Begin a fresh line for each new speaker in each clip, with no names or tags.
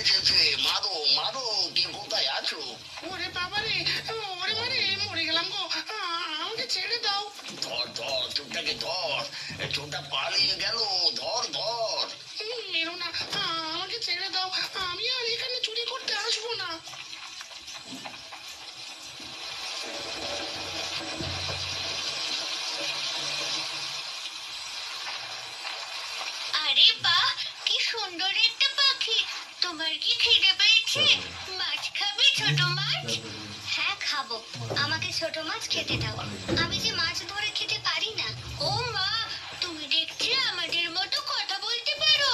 এসেছে, মারো মারো, কে কোথায় আছো?
ওরে বাবা রে, ওরে মারে, মরে গেলাম গো, আমাকে ছেড়ে দাও।
ধর ধর, চোরটাকে ধর, চোরটা পালিয়ে গেল, ধর ধর।
মেরো না, আমাকে ছেড়ে দাও, আমি আর এখানে চুরি করতে আসবো না।
আরে বাহ, কি সুন্দর একটা পাখি। তোমার কি খিদে পেয়েছে? মাছ খাবে, ছোট মাছ? হ্যাঁ খাবো, আমাকে ছোট মাছ খেতে দাও। আমি যে মাছ ধরে খেতে পারি না। ও মা, তুমি দেখছি আমাদের মতো কথা বলতে পারো।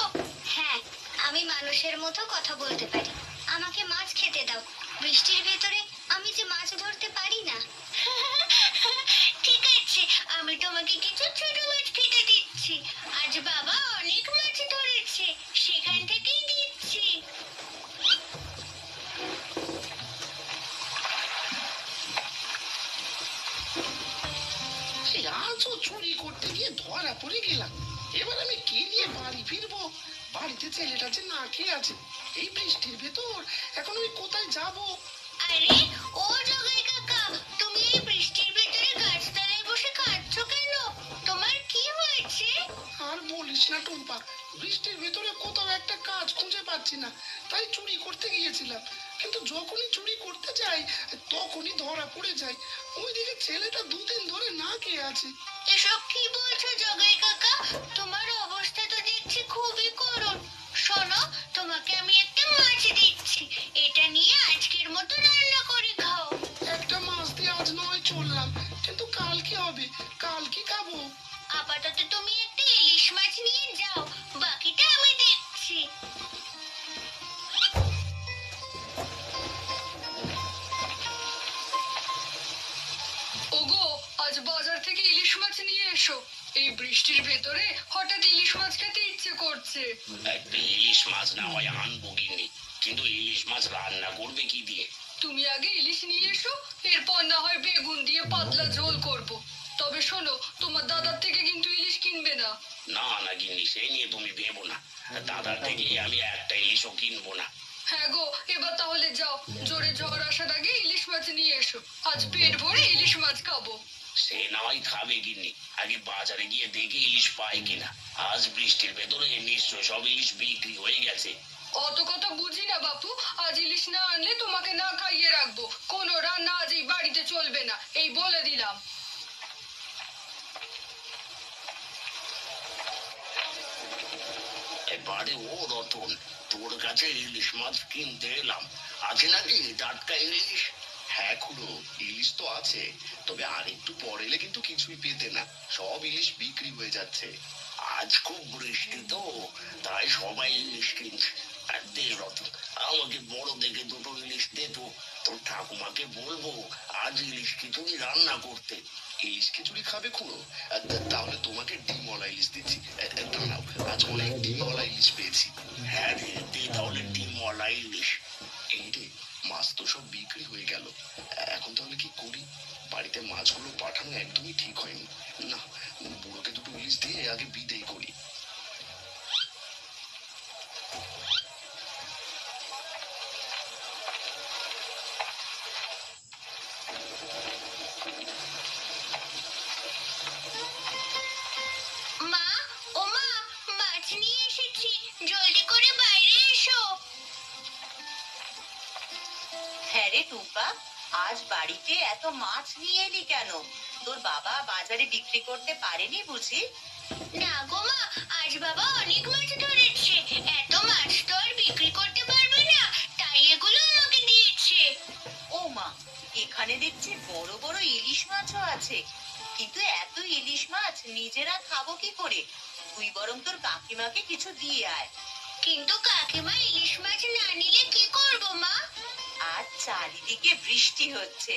হ্যাঁ, আমি মানুষের মতো কথা বলতে পারি। আমাকে মাছ খেতে দাও। বৃষ্টির ভেতরে আমি যে মাছ ধরতে পারি না। ঠিক আছে, আমি তোমাকে কিছু ছোট মাছ খেতে দিচ্ছি। আজ বাবা অনেক মাছ ধরেছে, সেখান থেকেই দিচ্ছি।
আজও চুরি করতে গিয়ে ধরা পড়ে গেলাম। এবার আমি কি নিয়ে বাড়ি ফিরবো? বাড়িতে ছেলেটা যে না খেয়ে আছে, এই বৃষ্টির ভেতর এখন আমি কোথায় যাব?
আরে ও জগাই কাকা, তুমি এই বৃষ্টির ভেতরে গাছতলায় বসে কাঁদছো কেন? তোমার কি হয়েছে?
আর বলিস না টুম্পা, বৃষ্টির ভেতরে কোথাও একটা কাজ খুঁজে পাচ্ছি না, তাই চুরি করতে গিয়েছিলাম। কিন্তু যখনই চুরি করতে যাই তখনই ধরা পড়ে যায়। ওইদিকে ছেলেটা দুদিন ধরে না খেয়ে আছে।
এসব কি বলছো জগাই কাকা? তোমার অবস্থা তো দেখছি খুবই করুণ। শোনো, তোমাকে আমি একটা মাছ দিচ্ছি, এটা নিয়ে আজকের মতো রান্না করে খাও।
একটা মাছ দিয়ে আজ নয় চললাম, কিন্তু কাল কি হবে? কাল কি খাবো?
আপাতত তুমি একটা ইলিশ মাছ নিয়ে যাও, বাকিটা আমি দেখছি।
ওগো, আজ বাজার থেকে ইলিশ মাছ নিয়ে এসো। এই বৃষ্টির ভেতরে হঠাৎ ইলিশ মাছ খেতে ইচ্ছে করছে।
একটা ইলিশ মাছ না হয় আনবো গিন্নি, কিন্তু ইলিশ মাছ রান্না করবে কি দিয়ে?
তুমি আগে ইলিশ নিয়ে এসো, এরপর না হয় বেগুন দিয়ে পাতলা ঝোল করব। তবে শোনো, তোমার দাদার থেকে কিন্তু ইলিশ কিনবে না।
না না গিন্নি, সেই নিয়ে তুমি ভেবো না, দাদার থেকে আমি একটা ইলিশও কিনবো না।
হ্যাঁ গো, এবার তাহলে যাও, জোরে ঝড় আসার আগে ইলিশ মাছ নিয়ে এসো। আজ পেট ভরে ইলিশ মাছ খাবো।
সে না হয় খাবে গিন্নি, আগে বাজারে গিয়ে দেখে ইলিশ পাই কিনা। আজ বৃষ্টির ভেতরে নিশ্চয় সব ইলিশ বিক্রি হয়ে গেছে।
অত কথা বুঝি না বাপু, আজ ইলিশ না আনলে তোমাকে না খাইয়ে রাখবো। কোনো রান্না আজ এই বাড়িতে চলবে না, এই বলে দিলাম।
এবারে ও রতন, তোর কাছে ইলিশ মাছ কিনতে এলাম, আছে নাকি টাটকা ইলিশ?
হ্যাঁ খুড়ো, ইলিশ তো আছে, তবে আর একটু পর এলে কিন্তু কিছুই পেতে না, সব ইলিশ বিক্রি হয়ে যাচ্ছে।
আজ খুব বৃষ্টি তো, তাই সবাই ইলিশ কিনছে। আর দে রতন, আমাকে বড় দেখে দুটো ইলিশ দে তো, তোর ঠাকুমাকে বলবো আজ ইলিশ খিচুড়ি রান্না করতে।
ইলিশ খিচুড়ি খাবে খুড়ো? তাহলে তোমাকে ডিমওয়ালা ইলিশ দিচ্ছি। দাঁড়াও, আজ অনেক ডিমওয়ালা ইলিশ পেয়েছি।
হ্যাঁ রে, দে তাহলে ডিমওয়ালা ইলিশ।
এই রে, মাছ তো সব বিক্রি হয়ে গেল, এখন তাহলে কি করি? বাড়িতে মাছগুলো পাঠানো একদমই ঠিক হয়নি। না, বুড়োকে দুটো ইলিশ দিয়ে আগে বিদেয় করি।
মা, ও মা, মাছ নিয়ে এসেছি, জলদি করে বাইরে এসো।
হ্যাঁ রে টুম্পা, আজ বাড়িতে এত মাছ নিয়ে এলি কেন? তোর বাবা বাজারে বিক্রি করতে পারেনি বুঝি?
না গো মা, আজ বাবা অনেক মাছ ধরেছে, এত মাছ তো আর বিক্রি করতে পারবে না, তাই এগুলো আমাকে দিয়েছে।
ও মা, এখানে দেখছি বড় বড় ইলিশ মাছও আছে, কিন্তু এত ইলিশ মাছ নিজেরা খাবো কি করে? তুই বরং তোর কাকিমাকে কিছু দিয়ে আয়।
কিন্তু কাকিমা ইলিশ মাছ না নিলে কি করবো মা?
আজ চারিদিকে বৃষ্টি হচ্ছে,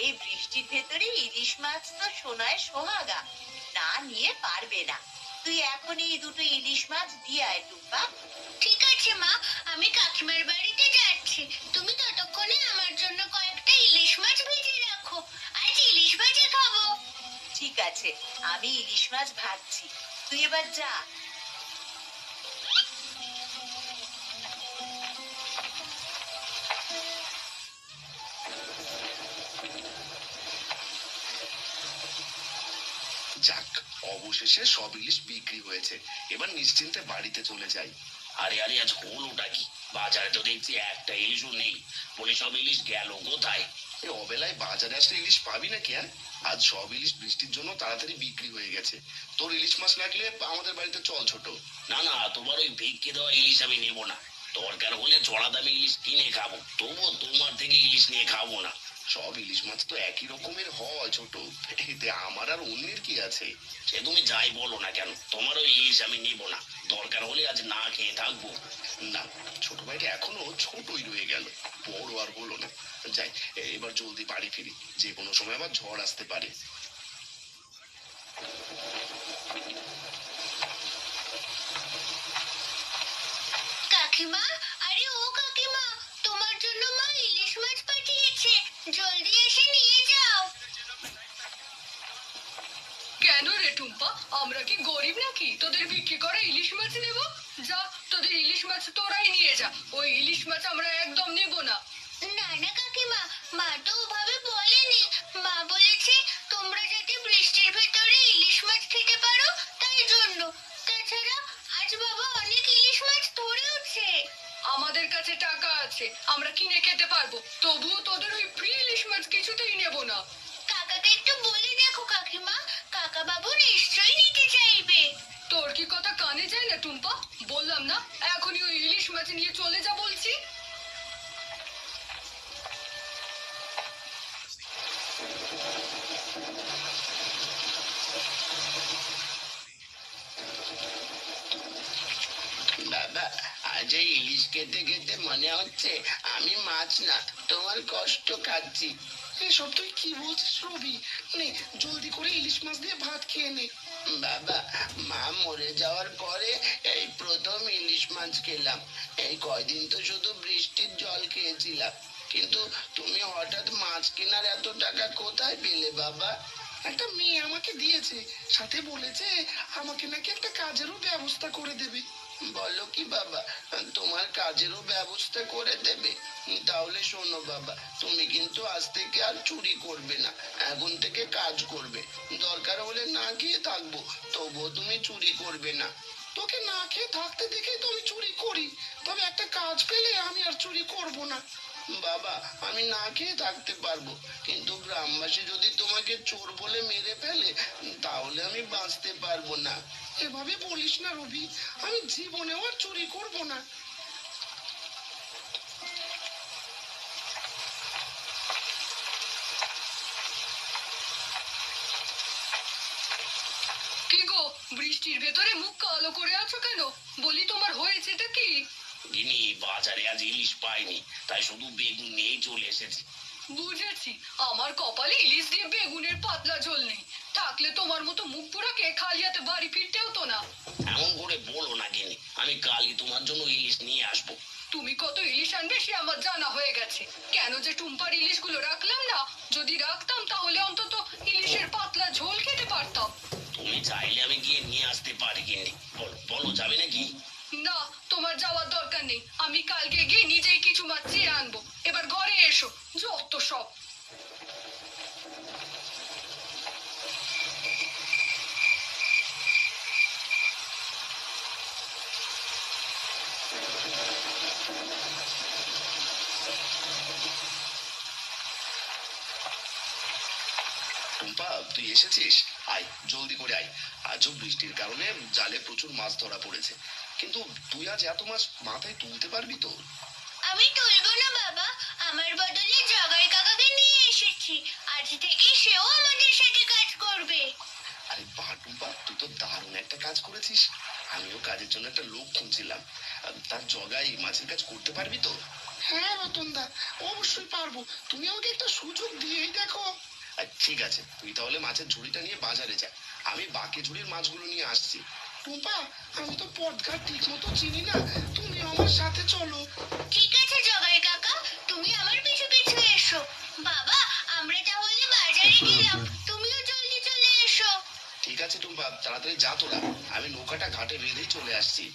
এই বৃষ্টির ভেতরে ইলিশ মাছ তো সোনায় সোহাগা, না নিয়ে পারবে না। তুই এখন এই দুটো ইলিশ মাছ দিয়ে আয় টুম্পা।
ঠিক আছে মা, আমি কাকিমার বাড়িতে যাচ্ছি, তুমি ততক্ষণে আমার জন্য কয়েকটা ইলিশ মাছ ভেজে রাখো, আজ ইলিশ ভাজা খাবো।
ঠিক আছে, আমি ইলিশ মাছ ভাজছি, তুই এবার যা।
অবশেষে সব ইলিশ বিক্রি হয়েছে, এবার নিশ্চিন্তে বাড়িতে চলে যাই।
আরে আরে, আজ হলোটা কি? বাজারে তো দেখছি একটা ইলিশও নেই। বলে সব ইলিশ গেল কোথায়?
এই অবেলায় বাজারে আসলে ইলিশ পাবি নাকি? হ্যাঁ, আজ সব ইলিশ বৃষ্টির জন্য তাড়াতাড়ি বিক্রি হয়ে গেছে। তোর ইলিশ মাছ লাগলে আমাদের বাড়িতে চল ছোট।
না না, তোমার ওই ভিক্ষে দেওয়া ইলিশ আমি নেবো না। দরকার হলে চড়া দামে ইলিশ কিনে খাবো, তবুও তোমার থেকে ইলিশ নিয়ে খাবো না।
সব ইলিশ মাছ তো একই রকমের হয় ছোট, এতে আমার আর অন্যের কি আছে?
সে তুমি যাই বলো না কেন, তোমার ওই ইলিশ আমি নেবো না। দরকার হলে আজ না খেয়ে থাকবো।
না, ছোট ভাইটা এখনো ছোটই রয়ে গেল, বড় আর হলো না। যাই, এবার জলদি বাড়ি ফিরি, যে কোনো সময় আবার ঝড় আসতে পারে।
কাকিমা, আরে ও কাকিমা, তোমার জন্য মা ইলিশ মাছ পাঠিয়েছে, জলদি এসে নিয়ে যাও।
কেন রে টুম্পা, আমরা কি গরিব নাকি তোদের বিক্রি করে ইলিশ মাছ নেব? যা, তোদের ইলিশ মাছ তোরাই নিয়ে যা, ওই ইলিশ মাছ আমরা একদম নেব না।
না না কাকিমা, মা তো ওভাবে বলেনি। মা বলেছে তোমরা যাতে বৃষ্টির ভেতরে ইলিশ মাছ খেতে পারো, তাই জন্য। তাছাড়া আজ বাবা অনেক ইলিশ মাছ ধরেওছে।
আমাদের কাছে টাকা আছে, আমরা কিনে খেতে পারবো, তবুও তোদের ওই ফ্রি ইলিশ মাছ কিছুতেই নেব না।
কাকাকে একটু বলে দেখো কাকিমা, কাকা বাবু নিশ্চয়ই নিতে চাইবে।
তোর কি কথা কানে যায় না টুম্পা? বললাম না এখনই ওই ইলিশ মাছ নিয়ে চলে যা বলছি।
বাবা, আজ এই ইলিশ খেতে খেতে মনে হচ্ছে আমি মাছ না, তোমার কষ্ট খাচ্ছি।
এসব তুই কি বলছিস রবি? নে, জলদি করে ইলিশ মাছ দিয়ে ভাত খেয়ে নে।
বাবা, মা মরে যাওয়ার পরে এই প্রথম ইলিশ মাছ খেলাম। এই কয়দিন তো শুধু বৃষ্টির জল খেয়েছিলাম। কিন্তু তুমি হঠাৎ মাছ কেনার এত টাকা কোথায় পেলে বাবা?
একটা মেয়ে আমাকে দিয়েছে, সাথে বলেছে আমাকে নাকি একটা কাজেরও ব্যবস্থা করে দেবে।
বলো কি বাবা, তোমার কাজেরও ব্যবস্থা করে দেবে? তাহলে শোনো বাবা, তুমি কিন্তু আজ থেকে আর চুরি করবে না, এখন থেকে কাজ করবে। দরকার হলে না খেয়ে থাকবো, তবুও তুমি চুরি করবে না।
তোকে না খেয়ে থাকতে দেখেই তো আমি চুরি করি, তবে একটা কাজ পেলে আমি আর চুরি করব না।
বাবা, আমি না খেয়ে থাকতে পারবো, কিন্তু গ্রামবাসী যদি তোমাকে চোর বলে মেরে ফেলে, তাহলে আমি বাঁচতে পারবো না।
এভাবে বলিস না রবি, আমি জীবনেও আর চুরি করব না।
কি গো, বৃষ্টির ভেতরে মুখ কালো করে আছো কেন? বলি তোমার হয়েছেটা কি?
গিনি, বাজারে আজ ইলিশ পাইনি, তাই শুধু বেগুন নিয়েই চলে এসেছি।
বুঝেছি, আমার কপালে ইলিশ দিয়ে বেগুনের পাতলা ঝোল নেই। থাকলে তোমার মতো মুখ পোড়াকে খালি হাতে বাড়ি ফিরতে হতো না।
এমন করে বলো না গিনি, আমি কালই তোমার জন্য ইলিশ নিয়ে আসবো।
তুমি কত ইলিশ আনবে সে আমার জানা হয়ে গেছে। কেন যে টুম্পার ইলিশগুলো রাখলাম না? যদি রাখতাম তাহলে অন্তত ইলিশের পাতলা ঝোল খেতে পারতাম।
তুমি চাইলে আমি গিয়ে নিয়ে আসতে পারি গিনি, বলো বলো, যাবে নাকি?
না, তোমার যাওয়ার দরকার নেই, আমি কালকে গিয়ে নিজেই কিছু মাছ চেয়ে আনবো। এবার ঘরে এসো, যত সব।
টুম্পা, তুই এসেছিস? আয়, জলদি করে আয়। আজও বৃষ্টির কারণে জালে প্রচুর মাছ ধরা পড়েছে, কিন্তু তুই আজ এত মাছ মাথায় তুলতে পারবি তো?
আমি তুলবো না বাবা, আমার বদলে জগাই কাকাকে নিয়ে এসেছি। আজ থেকে সেও আমাদের সাথে কাজ করবে।
আরে বাহ টুম্পা, তুই তো দারুণ একটা কাজ করেছিস। আমিও কাজের জন্য একটা লোক খুঁজছিলাম, তার জগাই মাছের কাজ করতে পারবি তো?
হ্যাঁ রতনদা, অবশ্যই পারবো। তুমি আমাকে একটা সুযোগ দিয়েই দেখো।
ঠিক আছে, তুই তাহলে মাছের ঝুড়িটা নিয়ে বাজারে যা, আমি বাকি ঝুড়ির মাছগুলো নিয়ে আসছি।
টুম্পা, আমি তো পথঘাট ঠিক মতো চিনি না, তুমি আমার সাথে চলো।
ঠিক আছে জগাই কাকা, তুমি আমার পিছু পিছু এসো। বাবা, আমরা তাহলে বাজারে গেলাম, তুমিও জলদি চলে এসো।
ঠিক আছে টুম্পা, তাড়াতাড়ি যা তোরা, আমি নৌকাটা ঘাটে বেঁধেই চলে আসছি।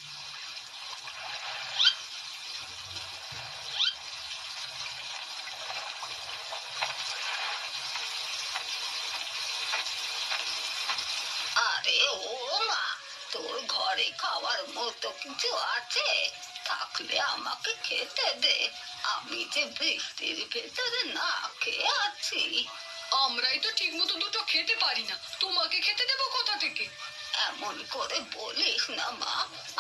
আরে
ঘরে খাওয়ার মতো কিছু আছে? থাকলে আমাকে খেতে দে। আমি যে বৃষ্টির ভেতরে না খেয়ে আছি। আমরাই তো ঠিক মতো দুটো খেতে পারি না, তোমাকে খেতে দেবো কোথা থেকে? এমন করে বলিস না মা,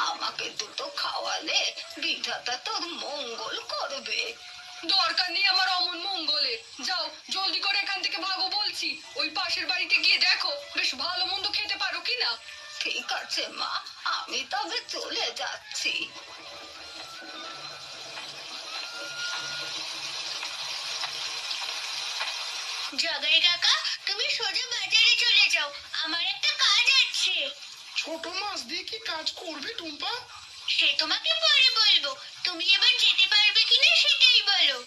আমাকে দুটো খাওয়ালে বিধাতা তোর মঙ্গল করবে। দরকার নেই আমার অমন মঙ্গলের, যাও জলদি করে এখান থেকে ভাগো বলছি। ওই পাশের বাড়িতে গিয়ে দেখো বেশ ভালো মন্দ খেতে পারো কিনা। ঠিক আছে মা, আমি তবে চলে যাচ্ছি।
জগাই কাকা, তুমি সোজা বাজারে চলে যাও, আমার একটা কাজ আছে।
ছোট মাছ দিয়ে কি কাজ করবে টুম্পা?
সে তোমাকে পরে বলবো, তুমি এবার যেতে পারবে কিনা সেটাই বলো।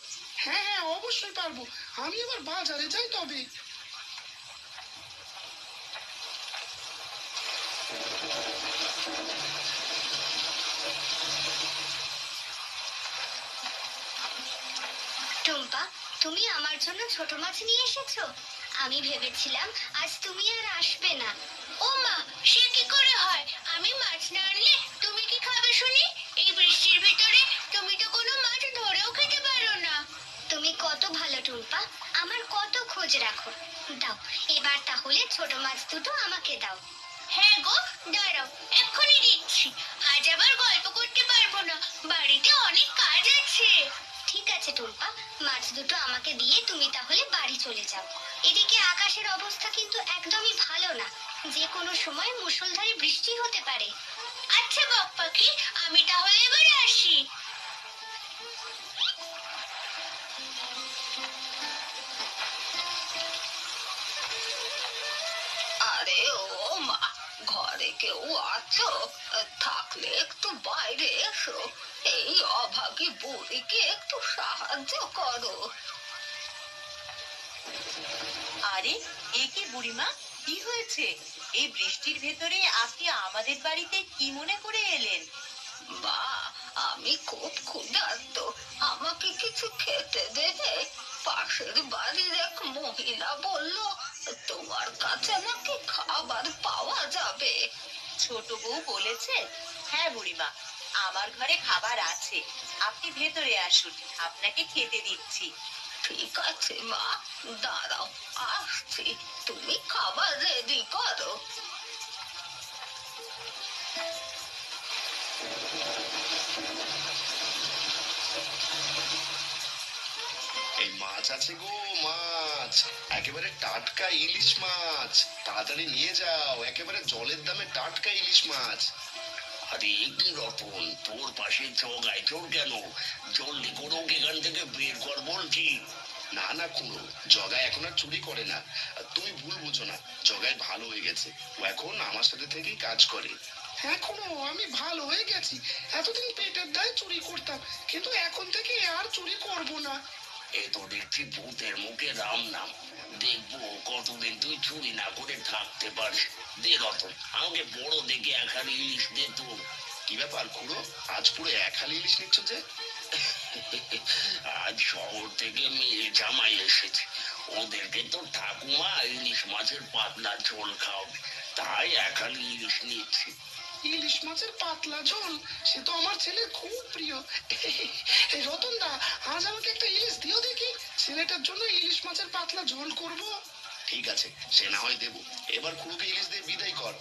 হ্যাঁ হ্যাঁ, অবশ্যই পারবো। আমি এবার বাজারে যাই তবে।
টুম্পা, তুমি আমার জন্য ছোট মাছ নিয়ে এসেছো? আমি ভেবেছিলাম আজ তুমি আর আসবে না। ও মা, সে কি করে হয়? আমি মাছ না আনলে তুমি কি খাবে শুনি? এই বৃষ্টির ভিতরে তুমি তো কোনো মাছ ধরেও খেতে পারো না। তুমি কত ভালো টুম্পা, আমার কত খোঁজ রাখো। দাও, এবার তাহলে ছোট মাছ দুটো আমাকে দাও। হ্যাঁ গো, দাঁড়াও, এক্ষুনি দিচ্ছি। আজ আবার গল্প করতে পারবো না, বাড়িতে অনেক কাজ আছে। ঠিক আছে টুম্পা, মাছ দুটো আমাকে দিয়ে তুমি তাহলে বাড়ি চলে যাও। এদিকে আকাশের অবস্থা কিন্তু একদমই ভালো না, যে কোনো সময় মুষলধারে বৃষ্টি হতে পারে। আচ্ছা বক পাখি, আমি তাহলে এবার আসি।
আরে ও মা, ঘরে কেউ আছো? থাকলে একটু বাইরে এসো, এই অভাগী বুড়িকে একটু সাহায্য করো।
আরে, এ কি বুড়িমা, কি হয়েছে? এই বৃষ্টির ভেতরে আপনি আমাদের বাড়িতে কি মনে করে এলেন?
মা, আমি খুব ক্ষুধার্ত, আমাকে কিছু খেতে দেবে? পাশের বাড়ির এক মহিলা বলল তোমার কাছে নাকি খাবার পাওয়া যাবে।
ছোট বউ বলেছে? হ্যাঁ বুড়িমা, আমার ঘরে খাবার আছে, আপনি ভেতরে আসুন, আপনাকে খেতে দিচ্ছি।
ঠিক আছে মা, দাঁড়াও আসছি, তুমি খাবার রেডি করো।
এই মাছ আছে গো, মাছ একেবারে টাটকা ইলিশ মাছ। তাড়াতাড়ি নিয়ে যাও, একেবারে জলের দামে টাটকা ইলিশ মাছ।
আরে কি রতন, তোর পাশে জগায় চোর কেন? জলদি করে ওকে এখান থেকে বের কর বলছি।
না না খুড়ো, জগাই এখন আর চুরি করে না। তুমি ভুল বুঝো না, জগাই ভালো হয়ে গেছে, ও এখন আমার সাথে থেকেই কাজ করে।
এখনো আমি ভালো হয়ে গেছি। এতদিন পেটের দায়ে চুরি করতাম, কিন্তু এখন থেকে আর চুরি করব না।
এ তো দেখছি ভূতের মুখে রাম নাম। দেখবো কতদিন তুই চুরি না করে থাকতে পারিস। দে রতন, আমাকে বড় দেখে এক হাড়ি ইলিশ দে তো।
কি ব্যাপার খুড়ো, আজ পুরো এক হালি ইলিশ নিচ্ছ যে?
আজ শহর থেকে মেয়ে জামাই এসেছে, ওদেরকে তো ঠাকুমা ইলিশ মাছের পাতলা ঝোল খাওয়াবে, তাই এক হাড়ি ইলিশ নিচ্ছি।
ইলিশ মাছের পাতলা ঝোল, সে তো আমার ছেলের খুব প্রিয়। এই রতন দা, আজ আমাকে একটা ইলিশ দিও দেখি, ছেলেটার জন্য ইলিশ মাছের পাতলা ঝোল করব।
ঠিক আছে, সে না হয় দেবো। এবার খুড়োকে ইলিশ দিয়ে বিদায় কর।